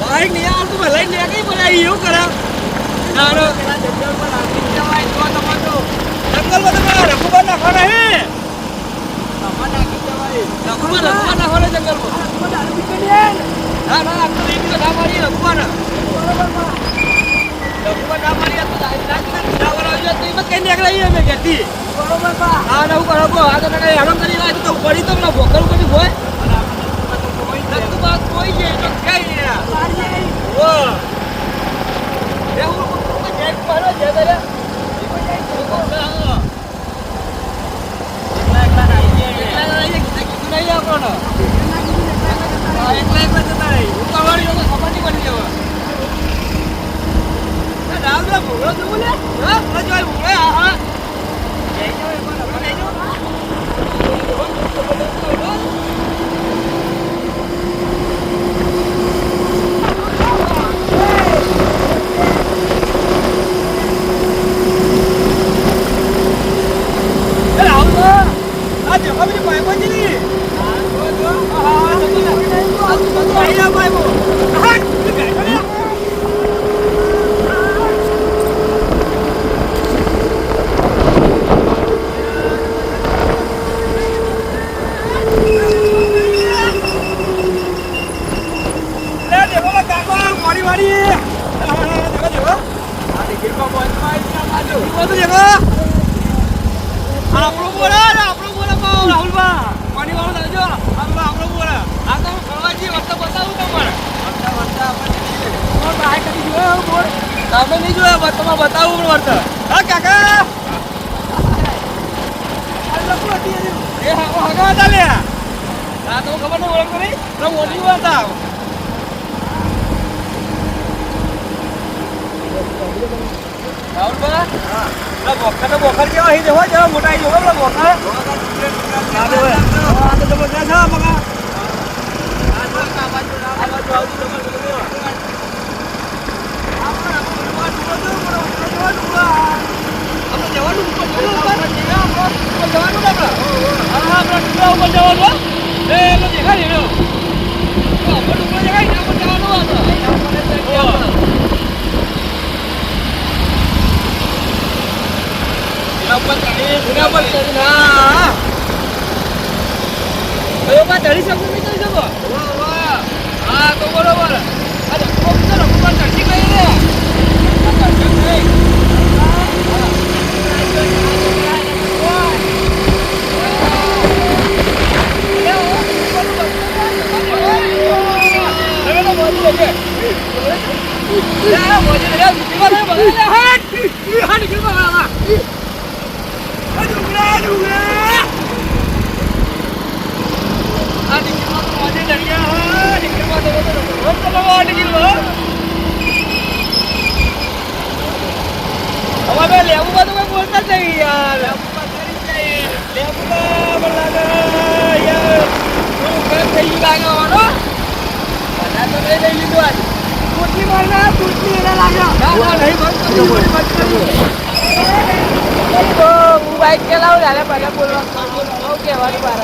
Bike નહીં આવતું લઈને લે કઈ પડે એવું કરે જંગલમાં તમે રઘુબર નાખવાના હે રઘુબર નાખવાના જંગલમાં ના ના આપણે એક ના મારી રઘુબર ના મારી તો કઈ નીકળાઈએ અમે ઘેરથી બરોબર હા નવું કરો આ તો કઈ હેરાન કરી રહ્યા તો પડી તો ભોકર પછી હોય કોઈ છે તો કઈ ઓ એવું જેક પર જે દે તમે નહીં જોયા તમે બતાવું પણ વર્ત હા કાકા એ હગા હતા લે આ તો ખબર નહીં ઓળખ નહીં તો ઓલી હતા રાહુલબા હા બોખર બોખર કેવા અહીં જવા જવા મોટા અહીં જોવા બોખર આ તો જબરદસ્ત છે મગા આ તો કાબાજો ચડી શકું નહીં ચડી શકો હા તો બરોબર ચડતી ગઈ ને લેવું બધું બોલતા જ નહીં યાર લેવું યાર થઈ ગયું લાગે બધા તો લઈ લીધું આજ કુટલી મારના કુટલી એને લાગ્યા નહીં હું બાઈક ચલાવું ત્યારે પહેલા બોલવા કહેવાનું બાર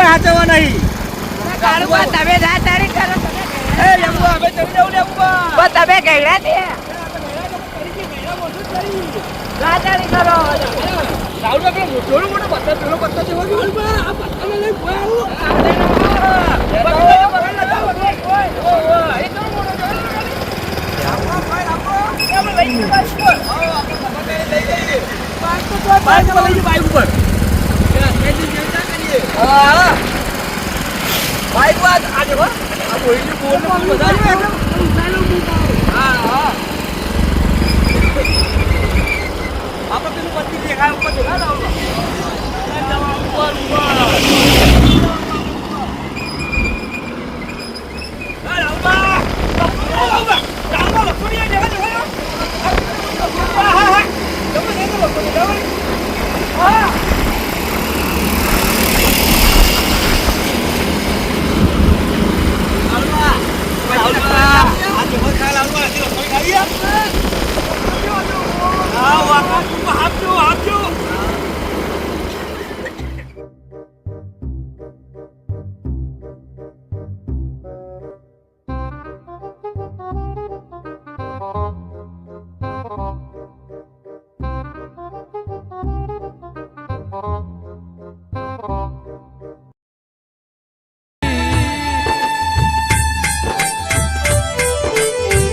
કોઈ હાચવા નહીં. કાળુબા તમે જા તારી કરો એ લેવું અમે ચડી જાવ લેવું બસ તમે ગયડા છે જા તારી કરો રાહુલ પેલો મોટો પત્તા પેલો પત્તા જેવો ગયો આ પત્તાને લઈ બોયા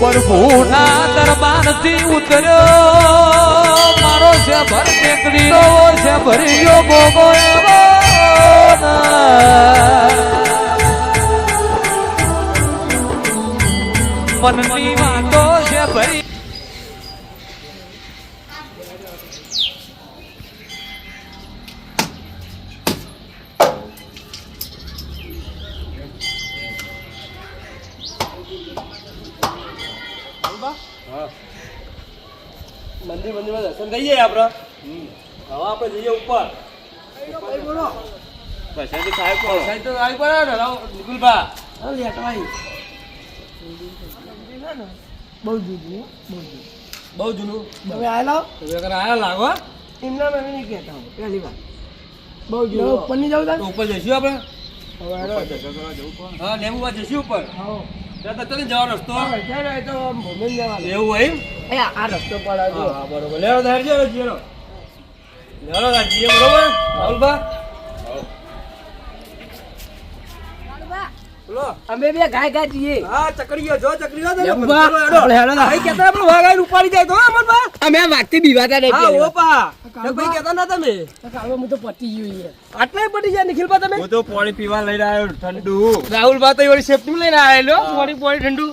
પ્રભુના દરબારથી ઉતર્યો મારો છે ભર ટેકરીનો છે ભર્યો ભોગો મનની વાતો છે ભરી મંદિરમાં દર્શન કરીએ આપણે. હવે આપણે જઈએ ઉપર. પ્રસાદી સાહેબ તો આવી પડે ને નિકુલભા. બહુ જૂનું તમે આયેલા આયા લાગો. એમના મેં નહીં કહેતા હું પહેલી વાર બહુ જૂનો ઉપર નહીં જાવ તો ઉપર જઈશું આપણે. હા લેવું જઈશું ઉપર. ત્યાં તો જવાનો રસ્તો એવું હોય એમ? આ રસ્તો પડે હા બરોબર. લેવો ધાર છે જીરો. લેવો ધાર જીએ બરોબર. રાહુલભા બોલો. અમે બે ગાય ગાય જઈએ હા ચકડીઓ જો ચકડીઓ તો લેવું બા. આપણે હેડો ના. ભાઈ કહેતા આપણે વાઘ આવીને ઉપાડી જાય તો અમરભા. અમે વાગતી બીવાતા નહીં હા ઓપા ભાઈ કહેતા ના તમે હું તો પતી ગયું યાર આટલા પડી જાય નિખિલભા તમે. હું તો પાણી પીવા લઈને આવ્યો ઠંડુ. રાહુલભા તો વળી સેફટી લઈને આવેલો પાણી પાણી ઠંડુ.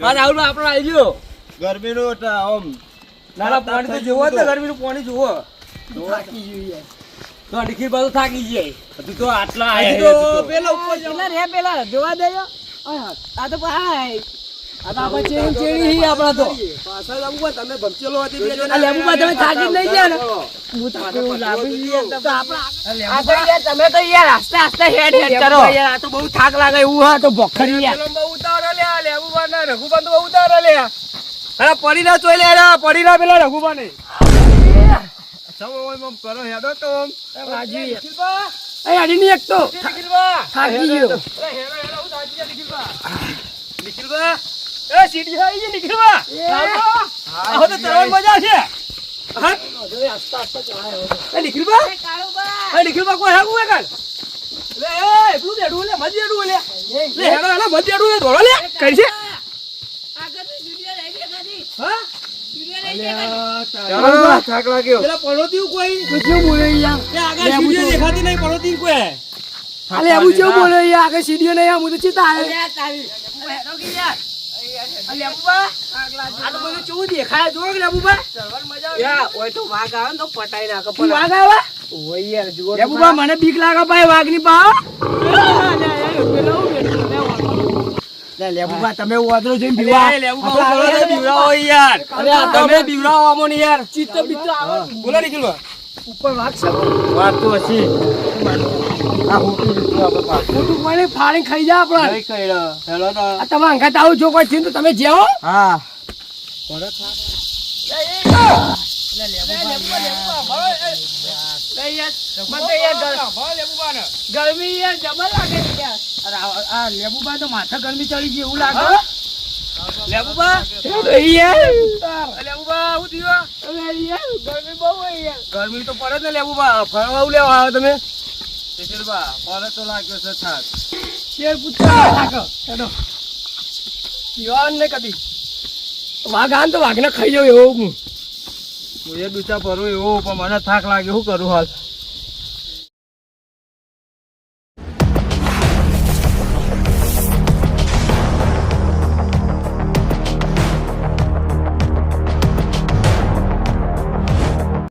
હા રાહુલભા આપણો આવી ગયો. ગરમીનું આમ નાના પાણી તો જોવો તો ગરમીનું પાણી જોવો. થાકી ગયું યાર તો નિખિલભા તો થાકી જાય. હજુ તો આટલા હજી આયા તો છે. પેલા ઉપર પેલા રે પેલા જોવા દેજો આ તો હાય આ તો આપણે ચેડી ચેડી હી આપણા તો પાછા જ આવું તમે ભમચેલો હતી બે જણા. આ લેબુબા તમે થાકી જ નહીં ગયા ને હું થાકી એવું લાગુ યાર તો આપણા આ તો યાર તમે તો યાર આસ્તે આસ્તે હેડ હેડ કરો યાર આ તો બહુ થાક લાગે એવું હા તો ભોખરી યાર પેલો બહુ ઉતાવળ લે આ લેબુબા ના રઘુબા તો બહુ ઉતાવળ લે. અરે પડી ના ચોઈ લે રે પડી ના પેલા રઘુબા ને. કરો હેડો તો આમ. રાજી નિખિલભા એ અડી ની એક તો નિખિલભા થાકી ગયો અરે હેરો હેરો હું થાકી ગયા નિખિલભા. નિખિલભા એ સીડી આવી ગઈ નિખિલભા. આહો તો ચડવાની મજા છે. હા એ નિખિલભા એ નિખિલભા કોઈ હાગું હે કાલ લે એ તું દેડું લે મત દેડું લે લે હેરો હેરો મત દેડું લે ધોળો લે કરી છે. હા ચાલો થાક લાગ્યો. પેલા પનોતી કોઈ તો કેવું બોલે યાર એ આગળ સીડીઓ દેખાતી નહીં પનોતી કોઈ. અલે આવું કેવું બોલે યાર આગળ સીડીઓ નહીં હું તો ચિતા આવે લેબુબા આ તો બધું કેવું દેખાય જો કે લેબુબા યાર ઓય તો વાઘ આવે ને તો પટાઈ નાખે પણ વાઘ આવે ઓય યાર જુઓ લેબુબા મને બીક લાગે ભાઈ વાઘની પા લેબુબા તમે ઓદરો જોઈને બીવા અરે લેવું કહું કરો તો બીવરાવો યાર. અરે આ તમે બીવરાવો આમો ને યાર. ચિત્ત બિત્ત આવે બોલો નિખિલભા. ઉપર વાઘ છે વાત તો હશે. આ હોટું લીધું આપણે પાછું. મોટું કોઈને ફાડીને ખાઈ જાય આપણે નહીં કર્યો. હેલો તો. આ તમે અંગાત આવું જો કોઈ થયું તો તમે જેવો હા ગરમી યાર જબર લાગે છે યાર. અરે આ લેબુબા તો માથા ગરમી ચડી ગઈ એવું લાગે. લેબુબા યાર લેબુબા શું થયું અરે યાર ગરમી બહુ હોય યાર. ગરમી તો પડે જ ને લેબુબા ફરવા હું લેવા આવ્યો તમે શીતલબા ફરે તો લાગ્યો છે થાક શેર પૂછવા લાગો હેડો પીવાનું ને કદી વાઘ આન તો વાઘને ખાઈ જાવ એવો હું હું એ દૂચા ફરું એવું પણ મને થાક લાગે શું કરું હાલ